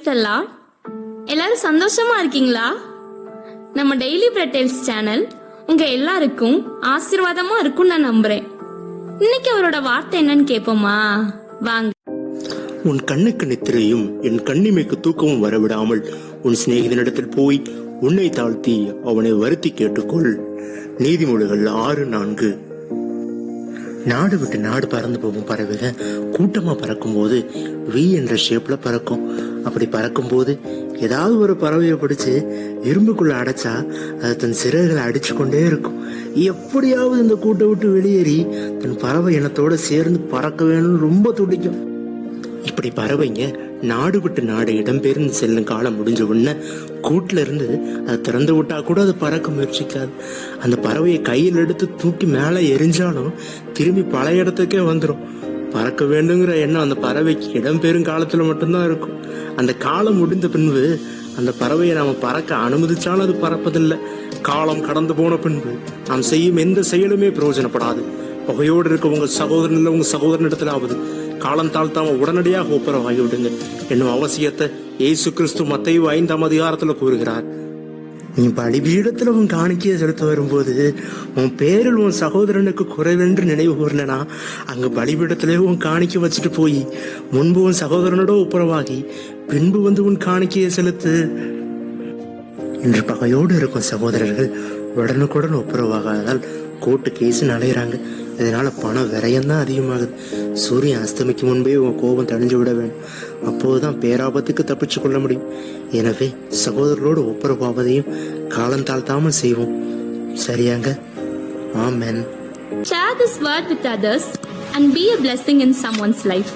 Praise the Lord. எல்லாரும் சந்தோஷமா இருக்கீங்களா? நம்ம டெய்லி பிரெட் டேல்ஸ் சேனல் உங்க எல்லாருக்கும் ஆசீர்வாதமா இருக்கும்னு நான் நம்புறேன். இன்னைக்கு அவரோட வார்த்தை என்னன்னு கேட்போமா? வாங்க. உன் கண்ணுக்கு நித்திரையும் என் கண்ணிமைக்கு தூக்கமும் வரவிடாமல் உன் சிநேகிதனிடத்தில் போய் உன்னை தாழ்த்தி அவனை வருத்தி கேட்டுக்கொள். நீதிமொழிகள் 6:4. நாடு விட்டு நாடு பறந்து போகும் பறவைகள் கூட்டமா பறக்கும் போது வி என்ற ஷேப்ல பறக்கும். அப்படி பறக்கும் போது ஏதாவது ஒரு பறவையை பிடிச்சு இரும்புக்குள்ள அடைச்சா அது தன் சிறகுகளை அடிச்சு கொண்டே இருக்கும். எப்படியாவது இந்த கூட்டை விட்டு வெளியேறி தன் பறவை இனத்தோட சேர்ந்து பறக்க வேணும்னு ரொம்ப துடிக்கும். இப்படி பறவைங்க நாடு விட்டு நாடு இடம்பெயர்ந்து செல்லும் காலம் முடிஞ்ச உடனே கூட்டுல இருந்து அதை திறந்து விட்டா கூட அது பறக்க முயற்சிக்காது. அந்த பறவையை கையில் எடுத்து தூக்கி மேல எரிஞ்சாலும் திரும்பி பழைய இடத்துக்கே வந்துடும். பறக்க வேண்டுங்கிற எண்ணம் அந்த பறவைக்கு இடம்பெறும் காலத்துல மட்டும்தான் இருக்கும். அந்த காலம் முடிந்த பின்பு அந்த பறவையை நாம பறக்க அனுமதிச்சாலும் அது பறப்பதில்லை. காலம் கடந்து போன பின்பு நாம் செய்யும் எந்த செயலுமே பிரயோஜனப்படாது. புகையோடு இருக்க உங்க சகோதரன் இல்ல உங்க சகோதரனிடத்திலாவது காலம் தாழ்த்தாம உடனடியாக ஒப்புரவாகி விடுங்க என்னும் அவசியத்தை இயேசு கிறிஸ்து மத்தேயு 5:அதிகாரத்துல கூறுகிறார். நீ பலிபீடத்துல உன் காணிக்கையை செலுத்த வரும்போது உன் பேரில் உன் சகோதரனுக்கு குறைவென்று நினைவு கூறலனா அங்க பலிபீடத்திலே உன் காணிக்கை வச்சுட்டு போய் முன்பு உன் சகோதரனோட ஒப்புரவாகி பின்பு வந்து உன் காணிக்கையை செலுத்து. இன்று பகையோடு இருக்கும் சகோதரர்கள் உடனுக்குடன் ஒப்புரவாகாததால் கோர்ட்டு கேஸ் அலையிறாங்க. இதனால பணம் விரயம்தான் அதிகமாகுது. சூரியன் அஸ்தமிக்கு முன்பே உன் கோபம் தணிஞ்சு விட வேண்டும். அப்போதுதான் பேராபத்துக்கு தப்பிச்சு கொள்ள முடியும். எனவே சகோதரர்களோடு ஒப்புரவாவதையும் காலம் தாழ்த்தாமல் செய்வோம். சரியாங்க? ஆமென். Share this word with others and be a blessing in someone's life.